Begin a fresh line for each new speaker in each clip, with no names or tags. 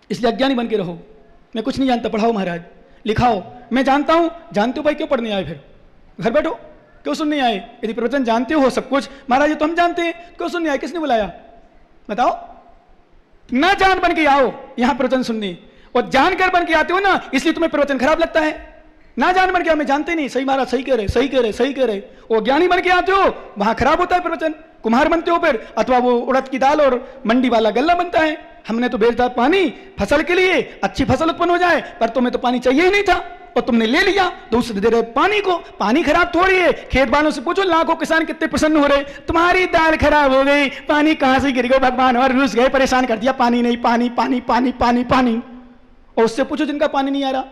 इसलिए अज्ञानी बन के रहो। मैं कुछ नहीं जानता, पढ़ाओ महाराज, लिखाओ। मैं जानता हूं, जानते हो भाई, क्यों पढ़ने आए? फिर घर बैठो, क्यों सुनने आए? यदि प्रवचन जानते हो सब कुछ, महाराज ये तो हम जानते हैं, क्यों सुनने आए? किसने बुलाया? बताओ। ना जान बन के आओ यहां प्रवचन सुनने, और जानकर बन के आते हो ना, इसलिए तुम्हें प्रवचन खराब लगता है। ना जान बन के हमें जानते नहीं, सही महाराज, सही कह रहे, सही कह रहे, सही कह रहे। और ज्ञानी बन के आते हो, वहां खराब होता है प्रवचन, कुम्हार बनते हो फिर, अथवा वो उड़द की दाल और मंडी वाला गल्ला बनता है। हमने तो भेजा पानी फसल के लिए, अच्छी फसल उत्पन्न हो जाए, पर तुम्हें तो पानी चाहिए ही नहीं था और तुमने ले लिया, दूसरे दे रहे पानी को। पानी खराब थोड़ी है, खेत वालों से पूछो, लाखों किसान कितने प्रसन्न हो रहे, तुम्हारी दाल खराब हो गई, पानी कहां से गिर गया भगवान, और रूस गए, परेशान कर दिया, पानी नहीं, पानी पानी पानी पानी पानी। और उससे पूछो जिनका पानी नहीं आ रहा,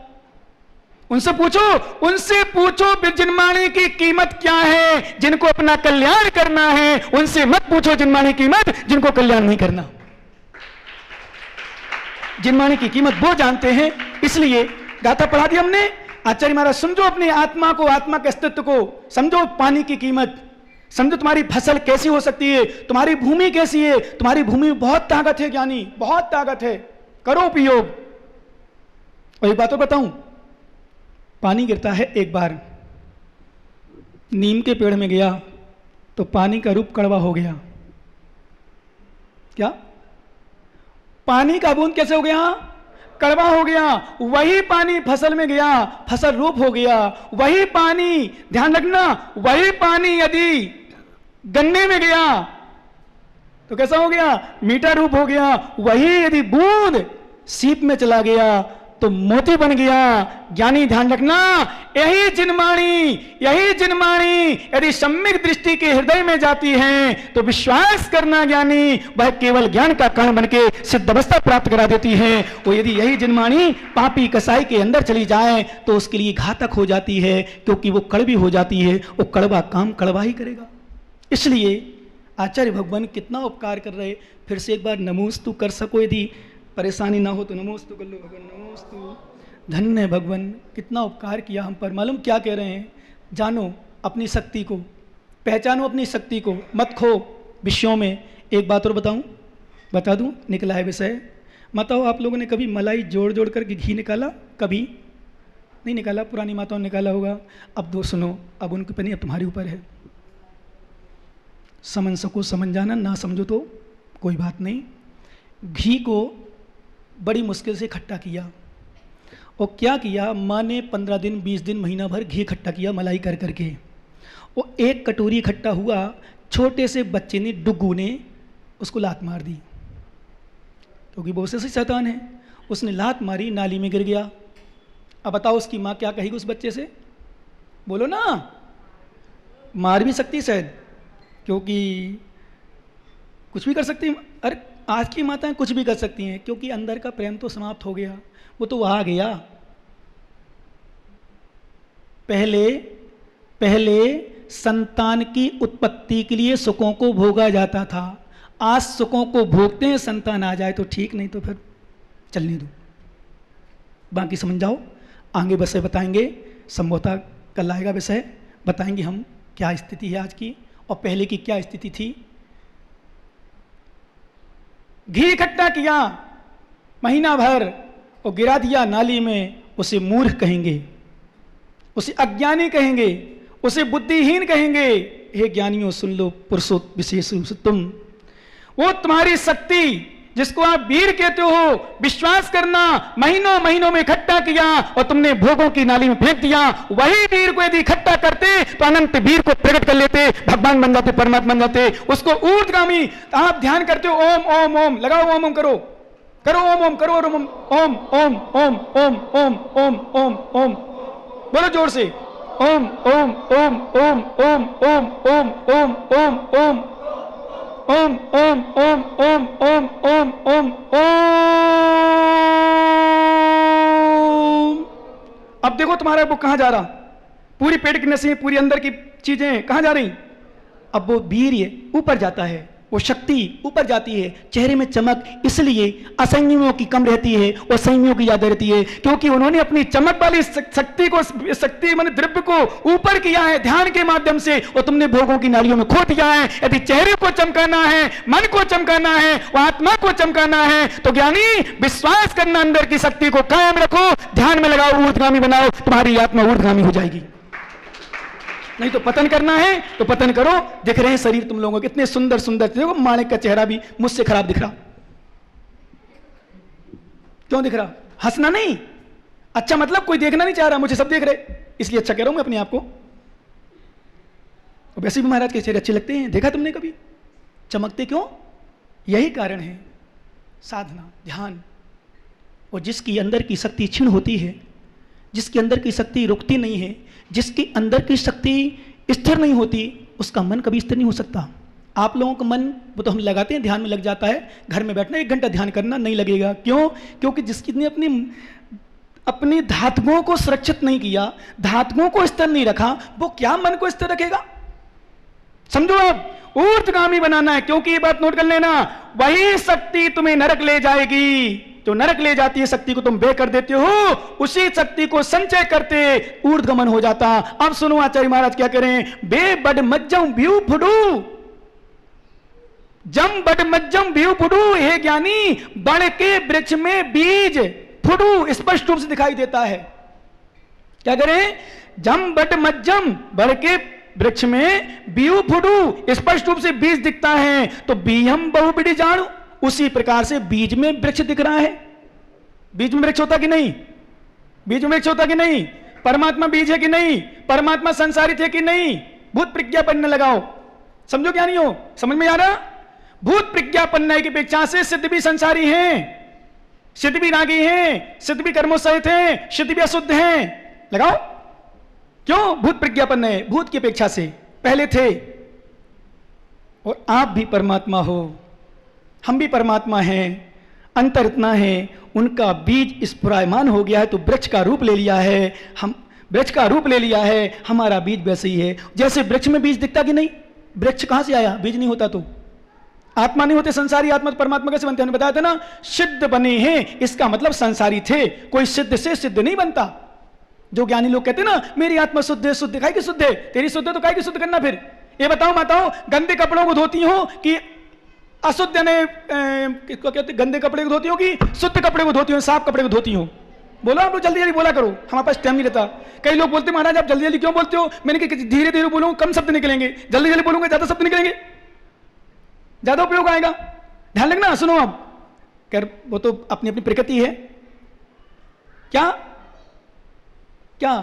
उनसे पूछो जिनमानी की कीमत क्या है, जिनको अपना कल्याण करना है। उनसे मत पूछो जिनमानी की कीमत, जिनको कल्याण नहीं करना। जिनमानी की कीमत वो जानते हैं, इसलिए गाथा पढ़ा दी हमने। आचार्य महाराज, समझो अपनी आत्मा को, आत्मा के अस्तित्व को समझो, पानी की कीमत समझो, तुम्हारी फसल कैसी हो सकती है, तुम्हारी भूमि कैसी है। तुम्हारी भूमि में बहुत ताकत है ज्ञानी, बहुत ताकत है, करो उपयोग। और एक बात और बताऊं, पानी गिरता है एक बार, नीम के पेड़ में गया तो पानी का रूप कड़वा हो गया। क्या? पानी का बूंद कैसे हो गया? कड़वा हो गया। वही पानी फसल में गया, फसल रूप हो गया। वही पानी, ध्यान रखना, वही पानी यदि गन्ने में गया तो कैसा हो गया? मीठा रूप हो गया। वही यदि बूंद सीप में चला गया तो मोती बन गया। ज्ञानी ध्यान रखना, यही जिनमाणी यदि सम्यक दृष्टि के हृदय में जाती है तो विश्वास करना ज्ञानी, वह केवल ज्ञान का कारण बन के सिद्ध अवस्था प्राप्त करा देती है। वो यदि यही जिनमाणी पापी कसाई के अंदर चली जाए तो उसके लिए घातक हो जाती है, क्योंकि वो कड़वी हो जाती है। वो कड़वा काम कड़वा ही करेगा। इसलिए आचार्य भगवान कितना उपकार कर रहे। फिर से एक बार नमोस्तु कर सको, यदि परेशानी ना हो तो नमोस्तु कर लो। भगवान नमोस्तु, धन्य है भगवान, कितना उपकार किया हम पर। मालूम क्या कह रहे हैं? जानो अपनी शक्ति को, पहचानो अपनी शक्ति को, मत खो विषयों में। एक बात और बता दूं, निकला है विषय। बताओ, आप लोगों ने कभी मलाई जोड़ जोड़ करके घी निकाला? कभी नहीं निकाला, पुरानी माताओं ने निकाला होगा। अब दो सुनो, अब उनकी पनी अब तुम्हारे ऊपर है। समझ सको समझ जाना, ना समझो तो कोई बात नहीं। घी को बड़ी मुश्किल से इकट्ठा किया, और क्या किया, माँ ने 15 दिन 20 दिन महीना भर घी इकट्ठा किया मलाई कर करके। वो एक कटोरी इकट्ठा हुआ, छोटे से बच्चे ने, डुग्गू ने उसको लात मार दी, क्योंकि वो उससे शैतान है। उसने लात मारी, नाली में गिर गया। अब बताओ उसकी माँ क्या कहेगी उस बच्चे से? बोलो ना, मार भी सकती शायद, क्योंकि कुछ भी कर सकती है। अरे आज की माताएं कुछ भी कर सकती हैं, क्योंकि अंदर का प्रेम तो समाप्त हो गया, वो तो वहां गया। पहले संतान की उत्पत्ति के लिए सुखों को भोगा जाता था। आज सुखों को भोगते हैं, संतान आ जाए तो ठीक, नहीं तो फिर चलने दो। बाकी समझ जाओ, आगे विषय बताएंगे, संभवतः कल आएगा विषय, बताएंगे हम क्या स्थिति है आज की और पहले की क्या स्थिति थी। घी इकट्ठा किया महीना भर और गिरा दिया नाली में। उसे मूर्ख कहेंगे, उसे अज्ञानी कहेंगे, उसे बुद्धिहीन कहेंगे। हे ज्ञानियों सुन लो, पुरुषों विशेष रूप से तुम, वो तुम्हारी शक्ति जिसको आप वीर कहते हो, विश्वास करना, महीनों महीनों में इकट्ठा किया और तुमने भोगों की नाली में फेंक दिया। वही वीर को यदि इकट्ठा करते तो अनंत वीर को प्रकट कर लेते, भगवान बन जाते, परमात्मा बन जाते, उसको ऊर्ध्वगामी। आप ध्यान करते हो, ओम ओम ओम लगाओ, ओम ओम करो, करो ओम ओम, करो ओम ओम ओम ओम ओम ओम ओम ओम ओम ओम, बोलो जोर से, ओम ओम ओम ओम ओम ओम ओम ओम ओम ओम ओम ओम ओम ओम ओम ओम ओम ओम। अब देखो तुम्हारा वो कहां जा रहा, पूरी पेट की नसें, पूरी अंदर की चीजें कहां जा रही। अब वो वीर्य ऊपर जाता है, वो शक्ति ऊपर जाती है, चेहरे में चमक इसलिए असंयमियों की कम रहती है और संयमियों की ज्यादा रहती है, क्योंकि उन्होंने अपनी चमक वाली शक्ति माने द्रव्य को ऊपर किया है ध्यान के माध्यम से, और तुमने भोगों की नालियों में खो दिया है। यदि चेहरे को चमकाना है, मन को चमकाना है, वो आत्मा को चमकाना है, तो ज्ञानी विश्वास करना, अंदर की शक्ति को कायम रखो, ध्यान में लगाओ, ऊर्ध्वगामी बनाओ, तुम्हारी आत्मा ऊर्ध्वगामी हो जाएगी। नहीं तो पतन करना है तो पतन करो। दिख रहे हैं शरीर तुम लोगों के कितने सुंदर सुंदर, देखो माणिक का चेहरा भी मुझसे खराब दिख रहा, क्यों दिख रहा? हंसना नहीं, अच्छा मतलब कोई देखना नहीं चाह रहा, मुझे सब देख रहे, इसलिए अच्छा कह रहा हूं मैं अपने आप को। वैसे भी महाराज के चेहरे अच्छे लगते हैं, देखा तुमने कभी? चमकते क्यों? यही कारण है साधना, ध्यान। और जिसकी अंदर की शक्ति क्षीण होती है, जिसके अंदर की शक्ति रुकती नहीं है, जिसकी अंदर की शक्ति स्थिर नहीं होती, उसका मन कभी स्थिर नहीं हो सकता। आप लोगों का मन, वो तो हम लगाते हैं, ध्यान में लग जाता है, घर में बैठना 1 घंटा ध्यान करना नहीं लगेगा। क्यों? क्योंकि जिसने अपनी धातुओं को सुरक्षित नहीं किया, धातुओं को स्थिर नहीं रखा, वो क्या मन को स्थिर रखेगा? समझो, आप ऊर्ध्वगामी बनाना है, क्योंकि ये बात नोट कर लेना, वही शक्ति तुम्हें नरक ले जाएगी। जो नरक ले जाती है शक्ति को तुम बे कर देते हो, उसी शक्ति को संचय करते ऊर्ध्वगमन हो जाता। अब सुनो आचार्य महाराज क्या करें, बे बड मज्जम व्यू फुडू, जम बड मज्जम व्यू फुडू। हे ज्ञानी, बड़ के वृक्ष में बीज फुडू स्पष्ट रूप से दिखाई देता है। क्या करें? जम बड मज्जम, बड़ के वृक्ष में बीऊ फुडू स्पष्ट रूप से बीज दिखता है, तो बीहम बहु बिड़ी जानू, उसी प्रकार से बीज में वृक्ष दिख रहा है। बीज में वृक्ष होता कि नहीं? बीज में वृक्ष होता कि नहीं? परमात्मा बीज है कि नहीं? परमात्मा संसारित है कि नहीं? भूत प्रज्ञापन्न लगाओ, समझो क्या नहीं हो, समझ में आ रहा? भूत प्रज्ञापन्न की अपेक्षा से सिद्ध भी संसारी हैं, सिद्ध भी रागी हैं, सिद्ध भी कर्मोत्सहित हैं, सिद्ध भी अशुद्ध हैं। लगाओ, क्यों? भूत प्रज्ञापन्न है, भूत की अपेक्षा से पहले थे। और आप भी परमात्मा हो, हम भी परमात्मा हैं, अंतर इतना है, उनका बीज स्फुरायमान हो गया है तो वृक्ष का रूप ले लिया है, हम वृक्ष का रूप ले लिया है, हमारा बीज वैसे ही है। जैसे वृक्ष में बीज दिखता कि नहीं? वृक्ष कहां से आया? बीज नहीं होता तो आत्मा नहीं होते, संसारी आत्मा तो परमात्मा कैसे बनते हैं? हमने बताया था ना, सिद्ध बने हैं, इसका मतलब संसारी थे, कोई सिद्ध से सिद्ध नहीं बनता। जो ज्ञानी लोग कहते हैं ना, मेरी आत्मा शुद्ध है, शुद्ध काय की शुद्ध है, तेरी शुद्ध है तो काय की शुद्ध करना? फिर ये बताओ माताओ, गंदे कपड़ों को धोती हो कि अशुद्ध, ने किसको कहते, गंदे कपड़े को धोती हो कि शुद्ध कपड़े को धोती हो, साफ कपड़े को धोती हो? बोलो, आप लोग जल्दी जल्दी बोला करो, हमारे पास टाइम नहीं रहता। कई लोग बोलते महाराज आप जल्दी जल्दी क्यों बोलते हो? मैंने कहा धीरे धीरे बोलूंगा, कम शब्द निकलेंगे, जल्दी जल्दी बोलूंगा ज्यादा शब्द निकलेंगे, ज्यादा उपयोग आएगा। ध्यान रखना, सुनो आप, कर वो तो अपनी अपनी प्रकृति है। क्या क्या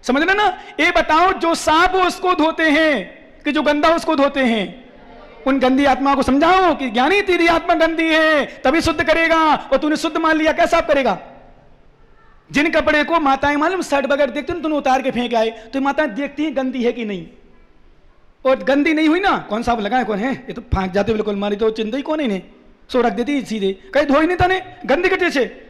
समझ लेना? ये बताओ, जो साफ हो उसको धोते हैं कि जो गंदा उसको धोते हैं? उन गंदी आत्मा को समझाओ कि ज्ञानी तेरी आत्मा गंदी है, तभी शुद्ध करेगा, और तूने शुद्ध मान लिया, कैसा साफ करेगा? जिन कपड़े को माताएं मालूम शर्ट वगैरह देखते हैं, तूने उतार के फेंक आए, तो माताएं देखती हैं गंदी है कि नहीं, और गंदी नहीं हुई ना, कौन साफ लगाए, कौन है, ये तो फांक जाते बिल्कुल, मारी तो चिंता ही कौन है इन्हें, सो रख देती सीधे, कहीं धोई नहीं था ने, गंदी कटे से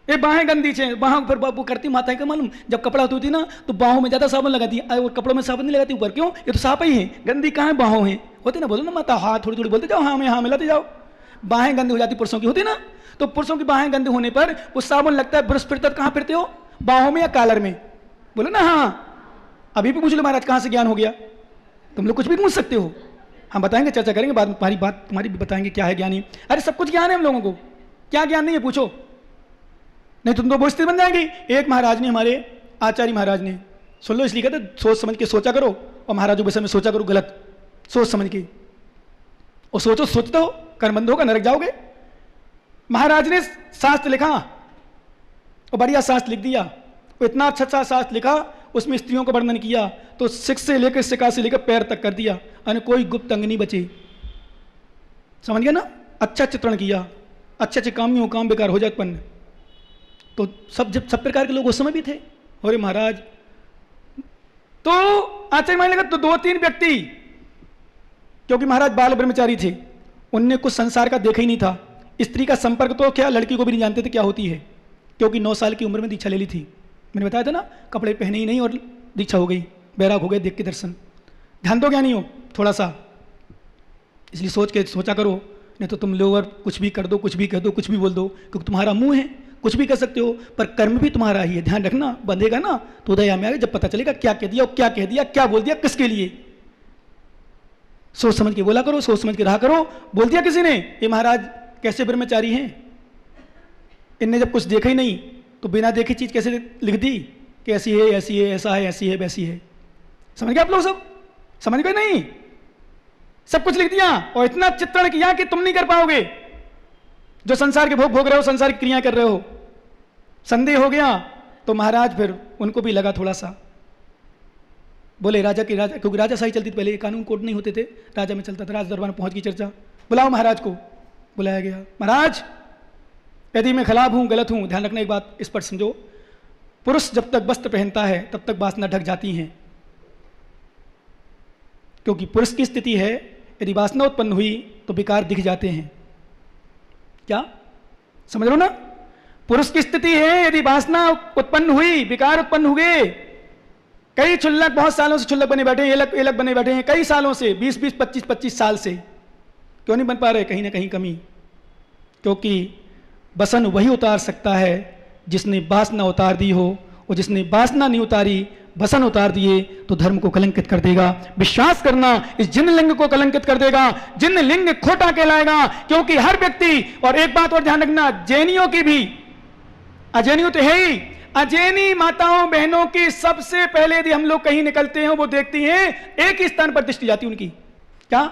ये बाहें गंदी छे, बाहों पर वो करती माताएं का मालूम, जब कपड़ा धोती ना तो बाहों में ज्यादा साबुन लगाती है, और कपड़ों में साबुन नहीं लगाती ऊपर, क्यों? ये तो साफ ही है, गंदी कहाँ है? बाहों है, होते ना, बोलो ना माता, हाँ थोड़ी थोड़ी बोलते जाओ, हाँ में हाँ मिलाते जाओ। बाहें गंदी हो जाती पुरुषों की, होती ना, तो पुरुषों की बाहें गंदी होने पर वो साबुन लगता है, ब्रश फिरता कहाँ फिरते हो? बाहों में या कॉलर में? बोलो ना हाँ। अभी भी पूछ लो महाराज कहाँ से ज्ञान हो गया? तुम लोग कुछ भी पूछ सकते हो, हम बताएंगे, चर्चा करेंगे बाद में, तुम्हारी बात तुम्हारी भी बताएंगे क्या है ज्ञानी। अरे सब कुछ ज्ञान है हम लोगों को, क्या ज्ञान नहीं है पूछो, नहीं तुम तो बोझती बन जाएंगी। एक महाराज ने, हमारे आचार्य महाराज ने, सुन लो इसलिए कहते सोच समझ के सोचा करो, और महाराजों विषय में सोचा करो गलत, सोच समझ के, और सोचो, सोचते हो कर्मबंध होगा, नरक जाओगे। महाराज ने शास्त्र लिखा, और बढ़िया शास्त्र लिख दिया, वो इतना अच्छा अच्छा शास्त्र लिखा, उसमें स्त्रियों का वर्णन किया, तो शिख से लेकर शिखा से लेकर पैर तक कर दिया, यानी कोई गुप्त अंग नहीं बचे, समझ गया ना? अच्छा चित्रण किया, अच्छे अच्छे काम ही हो, काम बेकार हो जाए उत्पन्न, तो सब प्रकार के लोग उस समय भी थे। अरे महाराज, तो आचार्य मान लगा, तो 2-3 व्यक्ति, क्योंकि महाराज बाल ब्रह्मचारी थे, उनने कुछ संसार का देखा ही नहीं था, स्त्री का संपर्क तो क्या लड़की को भी नहीं जानते थे क्या होती है, क्योंकि 9 साल की उम्र में दीक्षा ले ली थी, मैंने बताया था ना, कपड़े पहने ही नहीं और दीक्षा हो गई, बैराग हो गए देख के दर्शन। ध्यान दो क्या नहीं हो थोड़ा सा, इसलिए सोचा करो, नहीं तो तुम लोग कुछ भी कर दो, कुछ भी कह दो, कुछ भी बोल दो, क्योंकि तुम्हारा मुंह है, कुछ भी कर सकते हो, पर कर्म भी तुम्हारा ही है। ध्यान रखना, बंधेगा ना तो उदय में आएगा, जब पता चलेगा क्या कह दिया, क्या कह दिया, क्या बोल दिया, किसके लिए। सोच समझ के बोला करो, सोच समझ के रहा करो। बोल दिया किसी ने, ये महाराज कैसे ब्रह्मचारी हैं, इनने जब कुछ देखा ही नहीं तो बिना देखे चीज कैसे लिख दी कि ऐसी है, ऐसी है, ऐसा है, ऐसी है, वैसी है। समझ गए आप लोग, सब समझ गए नहीं, सब कुछ लिख दिया और इतना चित्रण किया कि तुम नहीं कर पाओगे। जो संसार के भोग भोग रहे हो, संसार की क्रिया कर रहे हो, संदेह हो गया तो महाराज फिर उनको भी लगा थोड़ा सा, बोले राजा की, राजा क्योंकि राजा शाही चलती थी पहले, कानून कोर्ट नहीं होते थे, राजा में चलता था। राज दरबार में पहुंच गई चर्चा, बुलाओ महाराज को। बुलाया गया, महाराज यदि मैं खिलाफ हूं, गलत हूं, ध्यान रखना एक बात इस पर समझो, पुरुष जब तक वस्त्र पहनता है तब तक वासना ढक जाती हैं, क्योंकि पुरुष की स्थिति है यदि वासना उत्पन्न हुई तो विकार दिख जाते हैं। क्या समझ लो ना, पुरुष की स्थिति है यदि वासना उत्पन्न हुई, विकार उत्पन्न हुए। कई क्षुल्लक बहुत सालों से क्षुल्लक बने बैठे हैं, ये लग बने बैठे हैं कई सालों से, 20-20, 25-25 साल से, क्यों नहीं बन पा रहे? कहीं ना कहीं कमी, क्योंकि बसन वही उतार सकता है जिसने वासना उतार दी हो, और जिसने वासना नहीं उतारी, बसन उतार दिए तो धर्म को कलंकित कर देगा। विश्वास करना, इस जिन लिंग को कलंकित कर देगा, जिन लिंग खोटा कहलाएगा। क्योंकि हर व्यक्ति, और एक बात और ध्यान रखना, जैनियों की भी, अजैनियों तो है ही, अजैनी माताओं बहनों की सबसे पहले यदि हम लोग कहीं निकलते हैं वो देखती हैं एक ही स्थान पर दृष्टि जाती उनकी, क्या?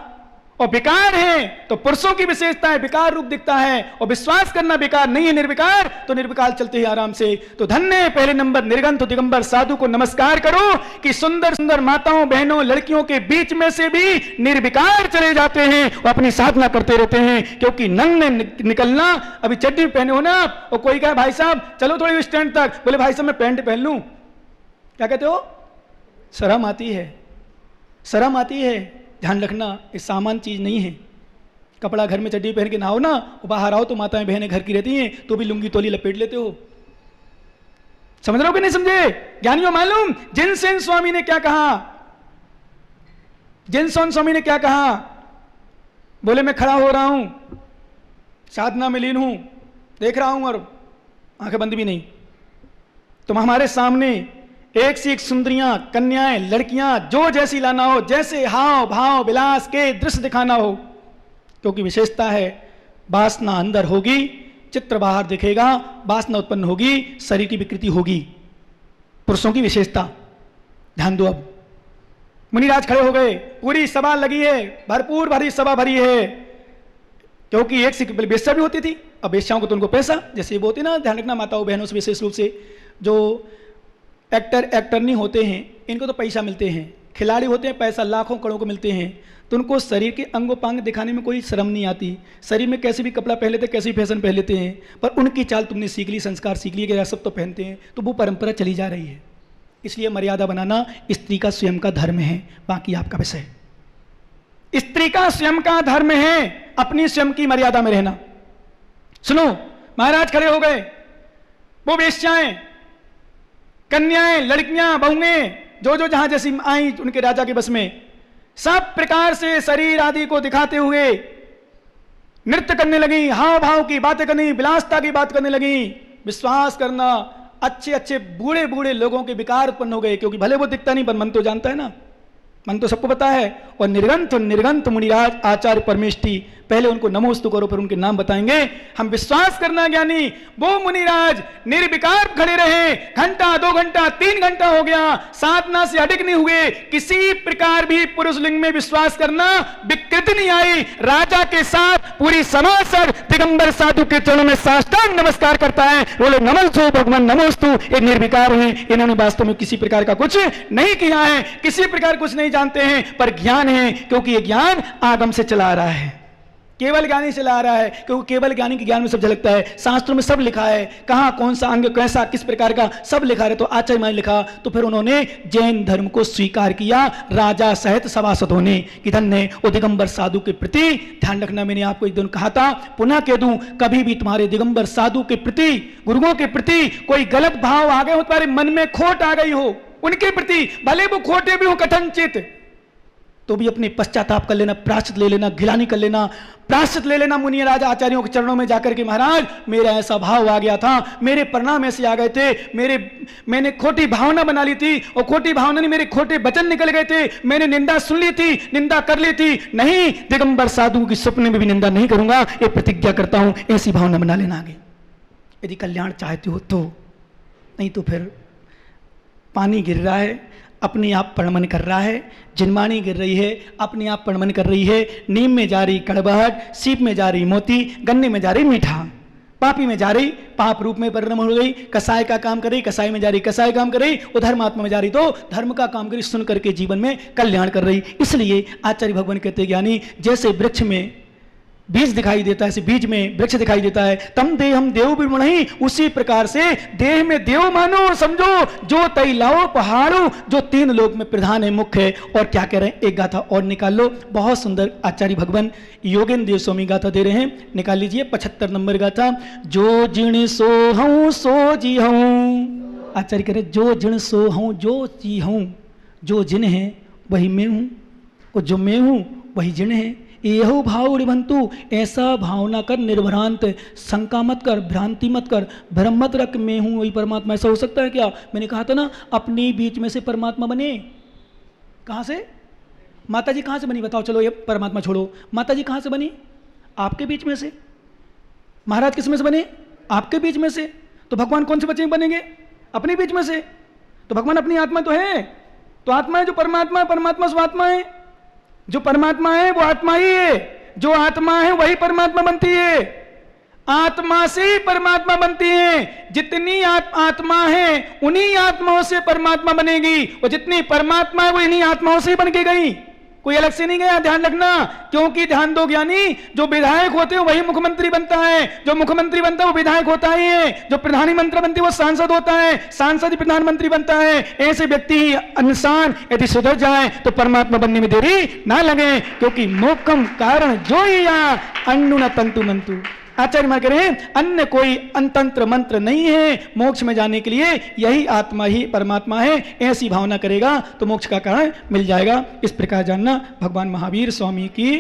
और विकार है तो पुरुषों की विशेषता है, विकार रूप दिखता है। और विश्वास करना विकार नहीं है, निर्विकार, तो निर्विकार चलते हैं आराम से। तो धन्य पहले नंबर निर्गंथ दिगंबर साधु को नमस्कार करो कि सुंदर सुंदर माताओं बहनों लड़कियों के बीच में से भी निर्विकार चले जाते हैं और अपनी साधना करते रहते हैं। क्योंकि नंग ने निकलना, अभी चड्डी पहने हो ना, और कोई कहे भाई साहब चलो थोड़ी स्टैंड तक, बोले भाई साहब मैं पैंट पहन लूं, क्या कहते हो? शर्म आती है, शर्म आती है। ध्यान रखना, ये सामान चीज नहीं है। कपड़ा घर में चड्डी पहन के नहाओ ना, बाहर आओ तो माताएं बहनें घर की रहती हैं, तो भी लुंगी तोली लपेट लेते हो। समझ रहे हो कि नहीं समझे? ज्ञानियों मालूम जिनसेन स्वामी ने क्या कहा? जिनसेन स्वामी ने क्या कहा? बोले मैं खड़ा हो रहा हूं, साधना में लीन हूं, देख रहा हूं और आंखें बंद भी नहीं, तुम हमारे सामने एक से एक सुंदरियां, कन्याएं, लड़कियां जो जैसी लाना हो, जैसे हाव भाव विलास के दृश्य दिखाना हो। क्योंकि विशेषता है, वासना अंदर होगी, चित्र बाहर दिखेगा, वासना उत्पन्न होगी, शरीर की विकृति होगी। पुरुषों की विशेषता ध्यान दो। अब मुनिराज खड़े हो गए, पूरी सभा लगी है, भरपूर भरी सभा भरी है। क्योंकि एक से वेश्या भी होती थी, अब वेश्याओं को तो उनको पैसा, जैसे वो होती ना, ध्यान रखना माताओं बहनों से विशेष रूप से जो एक्टर नहीं होते हैं, इनको तो पैसा मिलते हैं, खिलाड़ी होते हैं पैसा लाखों करोड़ों को मिलते हैं, तो उनको शरीर के अंगोपांग दिखाने में कोई शर्म नहीं आती। शरीर में कैसे भी कपड़ा पहन लेते, कैसे भी फैशन पहन लेते हैं, पर उनकी चाल तुमने सीख ली, संस्कार सीख लिए कि सब तो पहनते हैं, तो वो परंपरा चली जा रही है। इसलिए मर्यादा बनाना स्त्री का स्वयं का धर्म है, बाकी आपका विषय। स्त्री का स्वयं का धर्म है अपनी स्वयं की मर्यादा में रहना। सुनो, महाराज खड़े हो गए, वो वेश्याएं, कन्याएं, लड़कियां, बहुएं, जो जो जहां जैसी आई उनके राजा के बस में, सब प्रकार से शरीर आदि को दिखाते हुए नृत्य करने लगी, हाव भाव की बातें करनी, विलासता की बात करने लगी। विश्वास करना, अच्छे अच्छे बूढ़े बूढ़े लोगों के विकार उत्पन्न हो गए, क्योंकि भले वो दिखता नहीं पर मन तो जानता है ना, मन तो सबको पता है। और निर्गंथ मुनिराज आचार्य परमेष्टि, पहले उनको नमोस्तु करो, फिर उनके नाम बताएंगे। हम विश्वास करना ज्ञानी, वो मुनिराज निर्विकार खड़े रहे, घंटा 2 घंटा 3 घंटा हो गया, साधना से अडिग नहीं हुए, किसी प्रकार भी पुरुष लिंग में विश्वास करना विकृति नहीं आई। राजा के साथ पूरी समासर दिगंबर साधु के चरणों में साष्टांग नमस्कार करता है, बोले नमस्तु भगवान नमोस्तु। ये निर्विकार हैं, इन्होंने वास्तव में किसी प्रकार का कुछ नहीं किया है, किसी प्रकार कुछ नहीं जानते हैं, पर ज्ञान है, क्योंकि ये ज्ञान आगम से चला आ रहा है, केवल ज्ञानी से ला रहा है। क्योंकि केवल ज्ञानी के ज्ञान में सब झलकता है, शास्त्रों में सब लिखा है, कहां कौन सा अंग कैसा किस प्रकार का सब लिखा है। तो आचार्य ने लिखा, तो फिर उन्होंने जैन धर्म को स्वीकार किया राजा सहित सभासदों ने, कि धन्य वो दिगंबर साधु के प्रति। ध्यान रखना, मैंने आपको एक दिन कहा था, पुनः कह दूं, कभी भी तुम्हारे दिगंबर साधु के प्रति, गुरुओं के प्रति कोई गलत भाव आ गए हो, तुम्हारे मन में खोट आ गई हो उनके प्रति, भले वो खोटे भी हो कथनचित, तो भी अपने पश्चाताप कर लेना, प्रायश्चित ले लेना, गिलानी कर लेना, प्रायश्चित ले लेना मुनि राजा आचार्यों के चरणों में जाकर के, महाराज मेरा ऐसा भाव आ गया था, मेरे परिणाम ऐसे आ गए थे, मैंने खोटी भावना बना ली थी और खोटी भावना ने मेरे खोटे वचन निकल गए थे, मैंने निंदा सुन ली थी, निंदा कर ली थी, नहीं दिगंबर साधु की सपने में भी निंदा नहीं करूंगा, ये प्रतिज्ञा करता हूं, ऐसी भावना बना लेना आगे यदि कल्याण चाहते हो तो। नहीं तो फिर पानी गिर रहा है, अपने आप परमन कर रहा है, जिनवाणी गिर रही है, अपने आप परमन कर रही है, नीम में जा रही कड़वाहट, सीप में जा रही मोती, गन्ने में जा रही मीठा, पापी में जा रही पाप रूप में परिणम हो गई, कसाय का काम कर रही, कसाई में जा रही कसाय काम कर रही, और धर्मात्मा में जा रही तो धर्म का काम कर रही, सुन करके जीवन में कल्याण कर रही। इसलिए आचार्य भगवान कहते ज्ञानी जैसे वृक्ष में बीज दिखाई देता है, ऐसे बीज में वृक्ष दिखाई देता है, तम देह हम देव भी नहीं, उसी प्रकार से देह में देव मानो, समझो जो तई लाओ पहाड़ो, जो 3 लोक में प्रधान है, मुख्य है। और क्या कह रहे हैं, एक गाथा और निकाल लो, बहुत सुंदर आचार्य भगवान योगेंद्र देव स्वामी गाथा दे रहे हैं, निकाल लीजिए 75 नंबर गाथा। जो जिण सो हूं सो जी हूं, आचार्य कह रहे जो जिण सो हूं जो जी हूं, जो जिन है वही मैं हूं और जो मैं हूं वही जिण है। यहो भाव निबंतु, ऐसा भावना कर, निर्भ्रांत, शंका मत कर, भ्रांति मत कर, भ्रम मत रख, मैं हूं वही परमात्मा। ऐसा हो सकता है क्या? मैंने कहा था ना अपनी बीच में से परमात्मा बने। कहां से? माता जी कहां से बनी बताओ? चलो ये परमात्मा छोड़ो, माता जी कहां से बनी? आपके बीच में से। महाराज किस में से बने? आपके बीच में से। तो भगवान कौन से बच्चे बनेंगे? अपने बीच में से। तो भगवान अपनी आत्मा तो है, तो आत्मा है जो परमात्मा है, परमात्मा स्वात्मा है, जो परमात्मा है वो आत्मा ही है, जो आत्मा है वही परमात्मा बनती है, आत्मा से ही परमात्मा बनती है। जितनी आत्मा है उन्हीं आत्माओं से परमात्मा बनेगी, और जितनी परमात्मा है वो इन्हीं आत्माओं से ही बन के गई, कोई अलग से नहीं गया, ध्यान रखना। क्योंकि ध्यान दो ज्ञानी, जो विधायक होते हैं वही मुख्यमंत्री बनता है, जो मुख्यमंत्री बनता है वो विधायक होता ही है, जो प्रधानमंत्री बनती है वो सांसद होता है, सांसद ही प्रधानमंत्री बनता है। ऐसे व्यक्ति इंसान यदि सुधर जाए तो परमात्मा बनने में देरी ना लगे, क्योंकि मोक्षम कारण जो ही अन्नु न तंतु मंतु। आचार्य मान करें अन्य कोई अंतंत्र मंत्र नहीं है, मोक्ष में जाने के लिए यही आत्मा ही परमात्मा है। ऐसी भावना करेगा तो मोक्ष का कारण मिल जाएगा। इस प्रकार जानना। भगवान महावीर स्वामी की